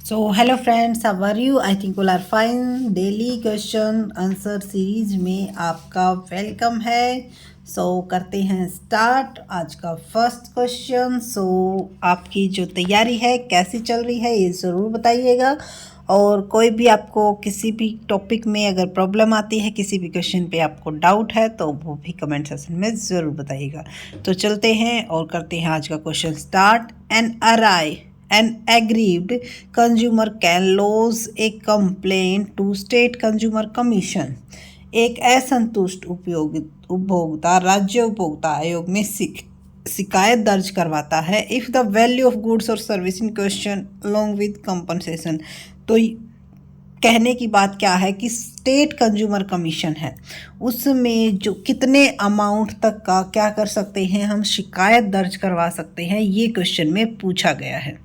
So hello friends, how are you? I think all are fine. Daily question answer series में आपका welcome है। करते हैं start आज का फर्स्ट क्वेश्चन। आपकी जो तैयारी है कैसी चल रही है ये ज़रूर बताइएगा। और कोई भी आपको किसी भी टॉपिक में अगर प्रॉब्लम आती है, किसी भी क्वेश्चन पे आपको डाउट है, तो वो भी कमेंट सेक्शन में ज़रूर बताइएगा। तो चलते हैं और करते हैं आज का question start. An aggrieved consumer can lodge a complaint to State Consumer Commission। एक असंतुष्ट उपभोक्ता राज्य उपभोक्ता आयोग में शिकायत दर्ज करवाता है if the value of goods और service in question along with compensation. तो कहने की बात क्या है कि स्टेट कंज्यूमर कमीशन है, उसमें जो कितने अमाउंट तक का क्या कर सकते हैं, हम शिकायत दर्ज करवा सकते हैं, ये क्वेश्चन में पूछा गया है।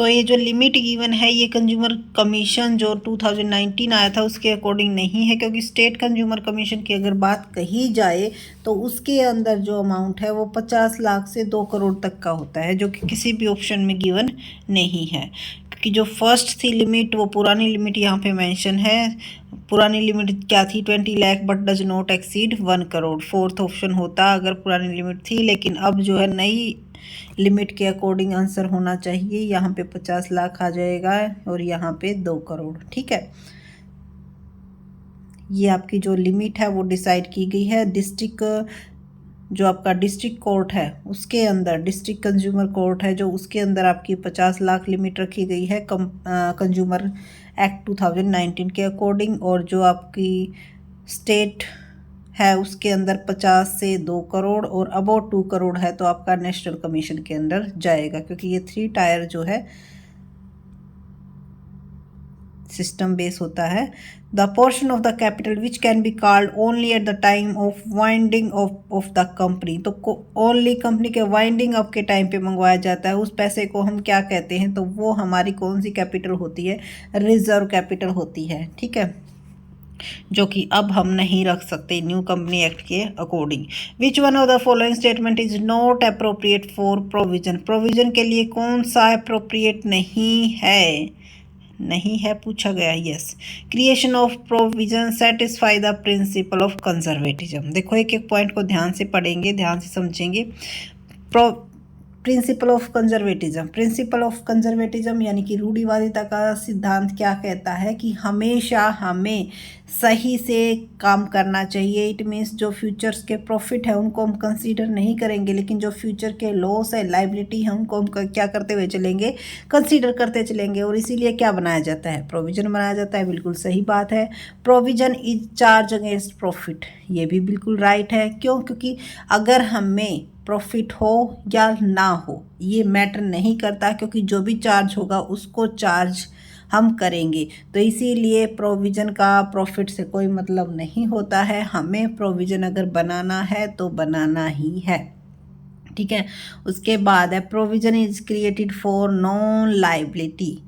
ये जो लिमिट गिवन है ये कंज्यूमर कमीशन जो 2019 आया था उसके अकॉर्डिंग नहीं है, क्योंकि स्टेट कंज्यूमर कमीशन की अगर बात कही जाए तो उसके अंदर जो अमाउंट है वो 50 लाख से 2 करोड़ तक का होता है, जो कि किसी भी ऑप्शन में गिवन नहीं है। क्योंकि जो फर्स्ट थी लिमिट वो पुरानी लिमिट यहाँ पे मेंशन है। पुरानी लिमिट क्या थी? 20 lakh but does not exceed 1 crore. Fourth option होता अगर पुरानी लिमिट थी, लेकिन अब जो है नई लिमिट के अकॉर्डिंग आंसर होना चाहिए। यहाँ पे 50 लाख आ जाएगा और यहाँ पे 2 करोड़। ठीक है, ये आपकी जो लिमिट है वो डिसाइड की गई है डिस्ट्रिक्ट, जो आपका डिस्ट्रिक्ट कोर्ट है उसके अंदर, डिस्ट्रिक्ट कंज्यूमर कोर्ट है जो, उसके अंदर आपकी 50 लाख लिमिट रखी गई है कंज्यूमर एक्ट 2019 के अकॉर्डिंग। और जो आपकी स्टेट है उसके अंदर 50 से 2 करोड़ और अबाउट 2 करोड़ है तो आपका नेशनल कमीशन के अंदर जाएगा, क्योंकि ये 3 टायर जो है सिस्टम बेस होता है। The portion of the capital which can be called only at the time of winding of the company. तो ओनली कंपनी के वाइंडिंग अप के टाइम पे मंगवाया जाता है, उस पैसे को हम क्या कहते हैं? तो वो हमारी कौन सी कैपिटल होती है? रिजर्व कैपिटल होती है। ठीक है, जो कि अब हम नहीं रख सकते न्यू कंपनी एक्ट के according. Which one of the following statement is not appropriate for provision. Provision के लिए कौन सा अप्रोप्रिएट नहीं है? नहीं है पूछा गया। Yes, creation of provision satisfy the principle of conservatism. देखो एक एक पॉइंट को ध्यान से पढ़ेंगे, ध्यान से समझेंगे। Principle of conservatism, principle of conservatism यानी कि रूढ़िवादिता का सिद्धांत क्या कहता है कि हमेशा हमें सही से काम करना चाहिए। इट मीन्स जो फ्यूचर्स के प्रॉफिट है उनको हम कंसीडर नहीं करेंगे, लेकिन जो फ्यूचर के लॉस है, लाइबिलिटी है, उनको हम क्या करते हुए चलेंगे? कंसीडर करते चलेंगे। और इसीलिए क्या बनाया जाता है? प्रोविजन बनाया जाता है। बिल्कुल सही बात है। Provision is charge against profit, ये भी बिल्कुल राइट है। क्यों? क्योंकि अगर हमें प्रॉफिट हो या ना हो ये मैटर नहीं करता, क्योंकि जो भी चार्ज होगा उसको चार्ज हम करेंगे। तो इसीलिए प्रोविज़न का प्रॉफिट से कोई मतलब नहीं होता है। हमें प्रोविज़न अगर बनाना है तो बनाना ही है। ठीक है, उसके बाद है provision is created for non liability.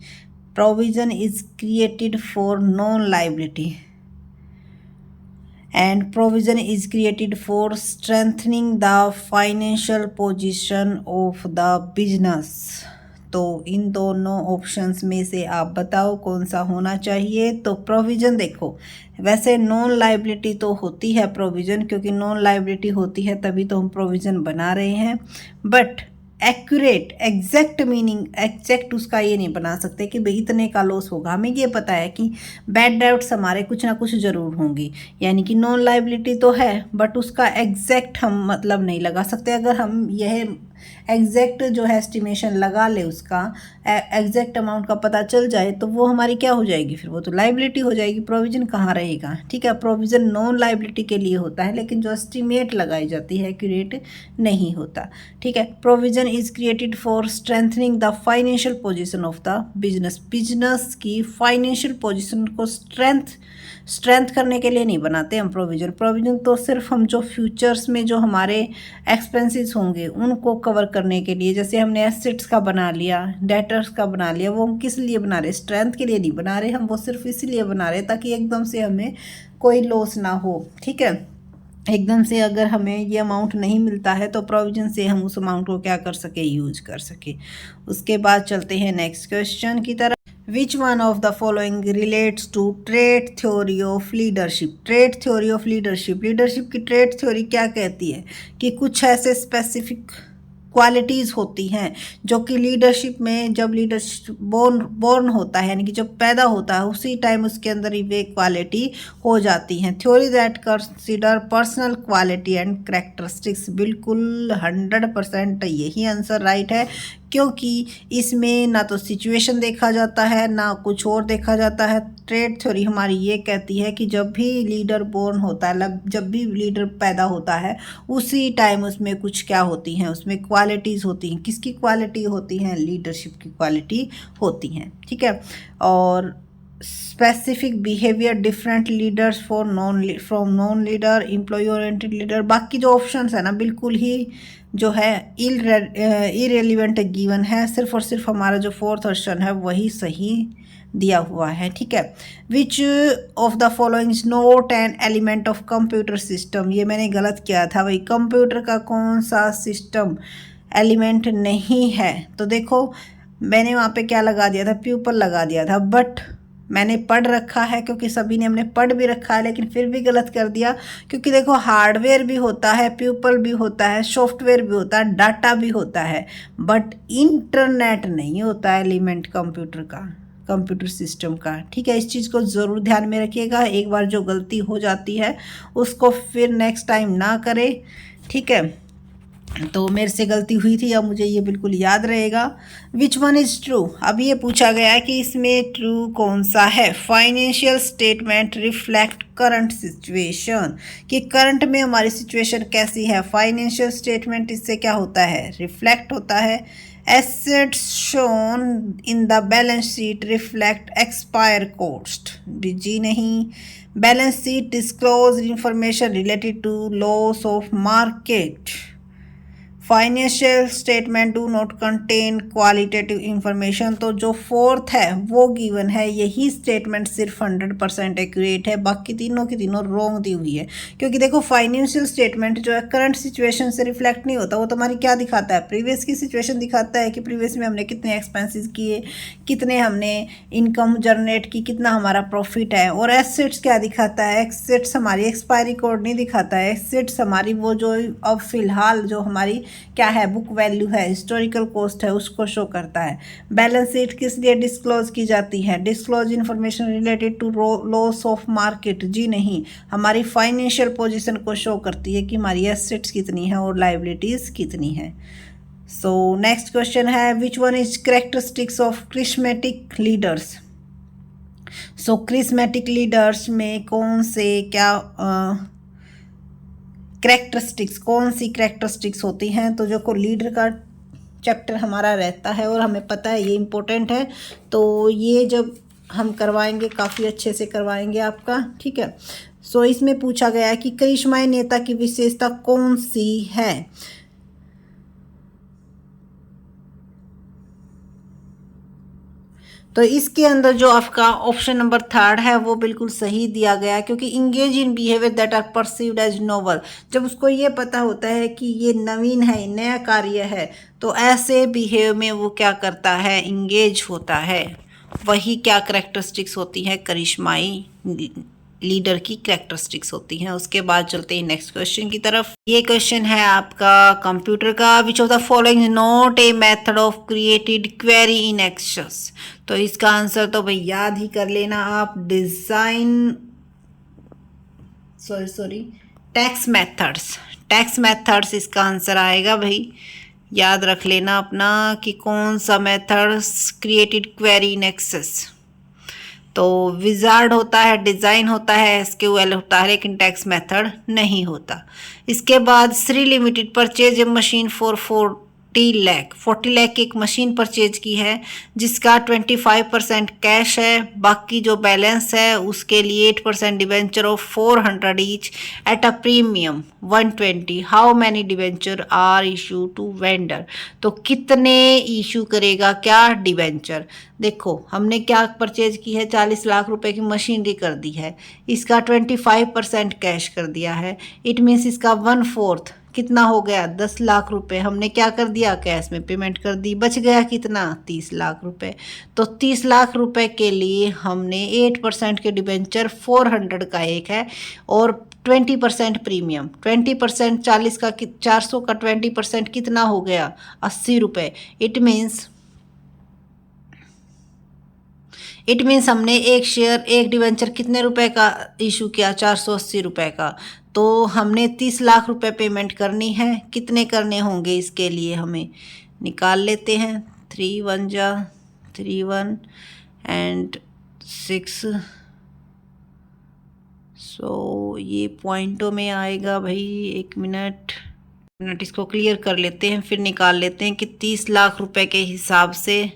Provision is created for non liability and provision is created for strengthening the financial position of the business। तो इन दोनों ऑप्शंस में से आप बताओ कौन सा होना चाहिए? तो प्रोविज़न देखो, वैसे नॉन लाइबिलिटी तो होती है प्रोविज़न, क्योंकि नॉन लाइबिलिटी होती है तभी तो हम प्रोविज़न बना रहे हैं। But accurate exact meaning, exact उसका ये नहीं बना सकते कि भाई इतने का लॉस होगा। हमें ये पता है कि बैड डेब्ट्स हमारे कुछ ना कुछ ज़रूर होंगी, यानी कि नॉन लाइबिलिटी तो है, बट उसका एग्जैक्ट हम मतलब नहीं लगा सकते। अगर हम यह एग्जैक्ट जो है एस्टिमेशन लगा ले, उसका एग्जैक्ट अमाउंट का पता चल जाए, तो वो हमारी क्या हो जाएगी? फिर वो तो लाइबिलिटी हो जाएगी, प्रोविज़न कहाँ रहेगा? ठीक है, प्रोविज़न नॉन लाइबिलिटी के लिए होता है, लेकिन जो एस्टिमेट लगाई जाती है एक्यूरेट नहीं होता। ठीक है, provision is created for strengthening the financial position of the business. Business की फाइनेंशियल पोजीशन को स्ट्रेंथ करने के लिए नहीं बनाते हम प्रोविज़न। प्रोविज़न तो सिर्फ हम जो फ्यूचर्स में जो हमारे एक्सपेंसेस होंगे उनको कवर करने के लिए, जैसे हमने एसेट्स का बना लिया, डेटर्स का बना लिया, वो हम किस लिए बना रहे? स्ट्रेंथ के लिए नहीं बना रहे हम, वो सिर्फ इसलिए बना रहे ताकि एकदम से हमें कोई लॉस ना हो। ठीक है, एकदम से अगर हमें ये अमाउंट नहीं मिलता है तो प्रोविजन से हम उस अमाउंट को क्या कर सके, यूज कर सके। उसके बाद चलते हैं नेक्स्ट क्वेश्चन की तरफ। Which one of the following relates to trait theory of leadership. Trait theory of leadership, leadership की ट्रेड थ्योरी क्या कहती है कि कुछ ऐसे स्पेसिफिक क्वालिटीज़ होती हैं जो कि लीडरशिप में, जब लीडरशिप बोर्न होता है यानी कि जब पैदा होता है उसी टाइम उसके अंदर ही वे क्वालिटी हो जाती हैं। Theory that consider personal quality and characteristics, बिल्कुल 100% यही आंसर राइट है, क्योंकि इसमें ना तो सिचुएशन देखा जाता है ना कुछ और देखा जाता है। ट्रेड थ्योरी हमारी ये कहती है कि जब भी लीडर बोर्न होता है, जब भी लीडर पैदा होता है उसी टाइम उसमें कुछ क्या होती हैं, उसमें क्वालिटीज़ होती हैं। किसकी क्वालिटी होती हैं? लीडरशिप की क्वालिटी होती हैं, ठीक है। और specific behaviour different leaders from non leader, employee oriented leader, बाकी जो ऑप्शंस है ना बिल्कुल ही जो है इरेलीवेंट गिवन है, सिर्फ और सिर्फ हमारा जो फोर्थ ऑप्शन है वही सही दिया हुआ है, ठीक है। Which of the following is not an element of computer system, ये मैंने गलत किया था भाई, कंप्यूटर का कौन सा सिस्टम एलिमेंट नहीं है? तो देखो मैंने वहाँ पे क्या लगा दिया था, प्यूपल लगा दिया था, बट मैंने पढ़ रखा है क्योंकि सभी ने हमने पढ़ भी रखा है, लेकिन फिर भी गलत कर दिया क्योंकि देखो हार्डवेयर भी होता है, प्यूपल भी होता है, सॉफ्टवेयर भी होता है, डाटा भी होता है, बट इंटरनेट नहीं होता है एलिमेंट कंप्यूटर का, कंप्यूटर सिस्टम का, ठीक है। इस चीज़ को ज़रूर ध्यान में रखिएगा, एक बार जो गलती हो जाती है उसको फिर नेक्स्ट टाइम ना करें, ठीक है। तो मेरे से गलती हुई थी, अब मुझे ये बिल्कुल याद रहेगा। विच वन इज़ ट्रू, अब ये पूछा गया है कि इसमें ट्रू कौन सा है। Financial statement reflect current situation, कि करंट में हमारी सिचुएशन कैसी है। फाइनेंशियल स्टेटमेंट इससे क्या होता है, रिफ्लेक्ट होता है। Assets shown in the balance sheet reflect expire cost, जी नहीं। Balance sheet disclose information related to loss of market. Financial statement do not contain qualitative information, तो जो फोर्थ है वो गिवन है, यही स्टेटमेंट सिर्फ 100% एक्यूरेट है, बाकी तीनों की तीनों रॉन्ग दी हुई है। क्योंकि देखो फाइनेंशियल स्टेटमेंट जो है करंट सिचुएशन से रिफ्लेक्ट नहीं होता, वो तुम्हारी क्या दिखाता है, प्रीवियस की सिचुएशन दिखाता है कि प्रीवियस में हमने कितने एक्सपेंसेस किए, कितने हमने इनकम जनरेट की, कितना हमारा प्रॉफिट है। और एसेट्स क्या दिखाता है, एसेट्स हमारी एक्सपायरी कोड नहीं दिखाता है, एसेट्स हमारी वो जो अब फिलहाल जो हमारी क्या है, बुक वैल्यू है, हिस्टोरिकल कॉस्ट है, उसको शो करता है। बैलेंस शीट किस लिए डिस्क्लोज की जाती है, disclose information related to loss of market, जी नहीं, हमारी फाइनेंशियल पोजीशन को शो करती है कि हमारी एसेट्स कितनी है और लाइबिलिटीज कितनी है। सो नेक्स्ट क्वेश्चन है which one is characteristics of charismatic leaders. So charismatic leaders में कौन से क्या कैरेक्टरिस्टिक्स, कौन सी कैरेक्टरिस्टिक्स होती हैं? तो जो को लीडर का चैप्टर हमारा रहता है और हमें पता है ये इम्पोर्टेंट है, तो ये जब हम करवाएंगे काफ़ी अच्छे से करवाएंगे आपका, ठीक है। सो इसमें पूछा गया है कि करिश्माई नेता की विशेषता कौन सी है। तो इसके अंदर जो आपका ऑप्शन नंबर 3 है वो बिल्कुल सही दिया गया है, क्योंकि engage in behaviour that are perceived as novel, जब उसको ये पता होता है कि ये नवीन है, नया कार्य है, तो ऐसे बिहेव में वो क्या करता है, इंगेज होता है। वही क्या करेक्टरिस्टिक्स होती है, करिश्माई लीडर की कैरेक्टरिस्टिक्स होती हैं। उसके बाद चलते हैं नेक्स्ट क्वेश्चन की तरफ। ये क्वेश्चन है आपका कंप्यूटर का। Which of the following not a method of created query in excess. तो इसका आंसर तो भाई याद ही कर लेना आप, design sorry tax methods, tax methods इसका आंसर आएगा भाई, याद रख लेना अपना कि कौन सा method created query in excess. तो विजार्ड होता है, डिज़ाइन होता है, एसक्यूएल होता है, लेकिन टैक्स मेथड नहीं होता। इसके बाद Shri limited purchase a machine for 40 lakh की एक मशीन परचेज की है जिसका 25% कैश है, बाकी जो बैलेंस है उसके लिए 8% debenture of 400 each at a premium 120। How many debenture are issue to vendor? तो कितने इशू करेगा क्या डिवेंचर? देखो हमने क्या परचेज की है, 40 लाख रुपए की मशीनरी कर दी है, इसका 25% कैश कर दिया है, इट मीन्स इसका 1/4 कितना हो गया, 10 लाख रुपए हमने क्या कर दिया, कैश में पेमेंट कर दी, बच गया कितना, 30 लाख रुपए। तो 30 लाख रुपए के लिए हमने 8% के डिबेंचर 400 का एक है और 20% प्रीमियम, 20% 40 का 400 का 20% कितना हो गया, 80 रुपये। इट मीन्स हमने एक शेयर एक डिवेंचर कितने रुपए का इशू किया, 480 रुपए का। तो हमने 30 लाख रुपए पेमेंट करनी है, कितने करने होंगे इसके लिए हमें निकाल लेते हैं। 3 1 जा 3 1 एंड 6, सो ये पॉइंटों में आएगा भाई। एक मिनट इसको क्लियर कर लेते हैं, फिर निकाल लेते हैं कि 30 लाख रुपए के हिसाब से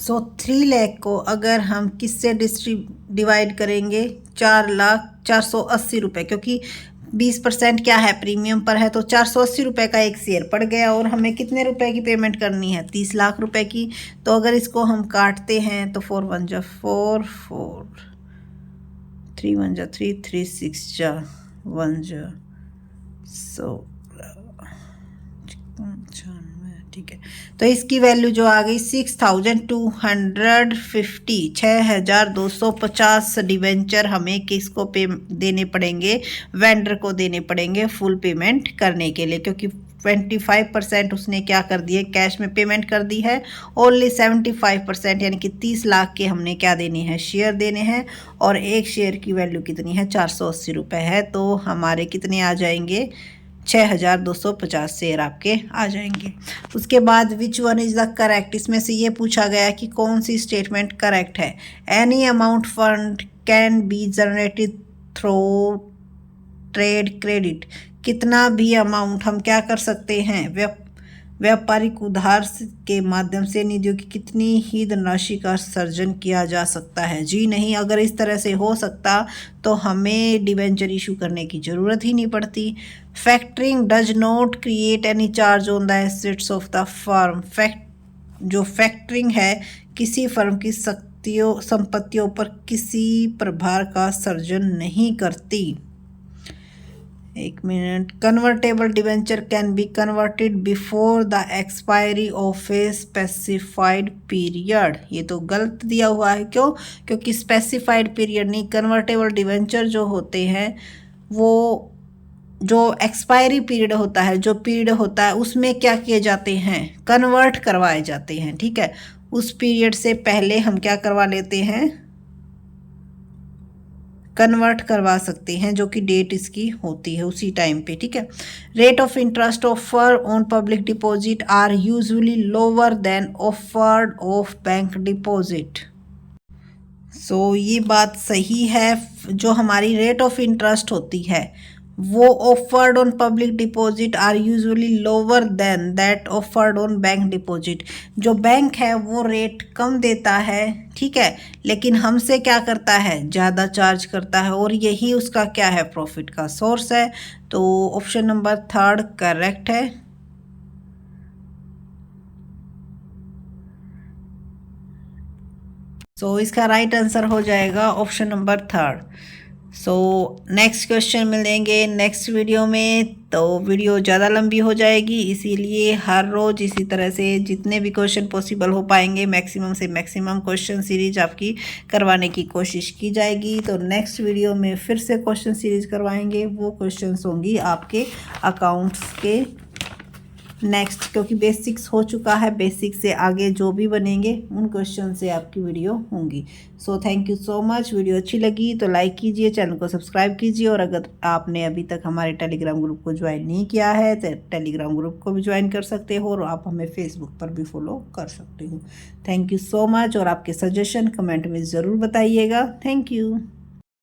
3 लाख को अगर हम किससे डिवाइड करेंगे, 4,480 रुपये, क्योंकि 20% क्या है प्रीमियम पर है, तो 480 रुपये का एक शेयर पड़ गया और हमें कितने रुपए की पेमेंट करनी है, 30 लाख रुपए की। तो अगर इसको हम काटते हैं तो 4 1 जा 4 4, 3 1 जा 3 3 6 जा 1 जा, सो ठीक है। तो इसकी वैल्यू जो आ गई 6,250, 6,250 डिवेंचर हमें किसको पे देने पड़ेंगे, वेंडर को देने पड़ेंगे फुल पेमेंट करने के लिए, क्योंकि 25% उसने क्या कर दिए, कैश में पेमेंट कर दी है। ओनली 75% यानी कि 30 लाख के हमने क्या देने हैं, शेयर देने हैं, और एक शेयर की वैल्यू कितनी है, 480 रुपये है। तो हमारे कितने आ जाएंगे, 6,250 शेयर आपके आ जाएंगे। उसके बाद which one is the correct, इसमें से ये पूछा गया कि कौन सी स्टेटमेंट करेक्ट है। Any amount fund can be generated through trade credit, कितना भी अमाउंट हम क्या कर सकते हैं, व्यापारिक उधार के माध्यम से निधियों की कितनी ही धनराशि का सर्जन किया जा सकता है। जी नहीं, अगर इस तरह से हो सकता तो हमें डिबेंचर इशू करने की ज़रूरत ही नहीं पड़ती। Factoring does not create any charge on the assets of the firm, जो फैक्टरिंग है किसी फर्म की संपत्तियों पर किसी प्रभार का सर्जन नहीं करती। एक minute, convertible debenture can be converted before the expiry of a specified period, ये तो गलत दिया हुआ है। क्यों? क्योंकि स्पेसिफाइड पीरियड नहीं, कन्वर्टेबल डिवेंचर जो होते हैं वो जो एक्सपायरी पीरियड होता है, जो पीरियड होता है उसमें क्या किए जाते हैं, कन्वर्ट करवाए जाते हैं। ठीक है, उस पीरियड से पहले हम क्या करवा लेते हैं, कन्वर्ट करवा सकते हैं, जो कि डेट इसकी होती है उसी टाइम पे। ठीक है, rate of interest offer on public deposit are usually lower than offered of bank deposit. So ये बात सही है, जो हमारी रेट ऑफ इंटरेस्ट होती है वो offered on public deposit are usually lower than that offered on bank deposit. जो बैंक है वो रेट कम देता है, ठीक है, लेकिन हमसे क्या करता है, ज़्यादा चार्ज करता है, और यही उसका क्या है, प्रॉफिट का सोर्स है। तो ऑप्शन नंबर 3 करेक्ट है। सो इसका राइट आंसर हो जाएगा option number 3। So next question मिलेंगे नेक्स्ट वीडियो में। तो वीडियो ज़्यादा लंबी हो जाएगी, इसीलिए हर रोज़ इसी तरह से जितने भी क्वेश्चन पॉसिबल हो पाएंगे मैक्सिमम से मैक्सिमम क्वेश्चन सीरीज आपकी करवाने की कोशिश की जाएगी। तो नेक्स्ट वीडियो में फिर से क्वेश्चन सीरीज करवाएंगे, वो क्वेश्चंस होंगी आपके अकाउंट्स के नेक्स्ट, क्योंकि बेसिक्स हो चुका है, बेसिक से आगे जो भी बनेंगे उन क्वेश्चन से आपकी वीडियो होंगी। So thank you so much. Video अच्छी लगी तो लाइक कीजिए, चैनल को सब्सक्राइब कीजिए, और अगर आपने अभी तक हमारे टेलीग्राम ग्रुप को ज्वाइन नहीं किया है तो टेलीग्राम ग्रुप को भी ज्वाइन कर सकते हो, और आप हमें फेसबुक पर भी फॉलो कर सकते हो। थैंक यू सो मच, और आपके सजेशन कमेंट में ज़रूर बताइएगा। Thank you.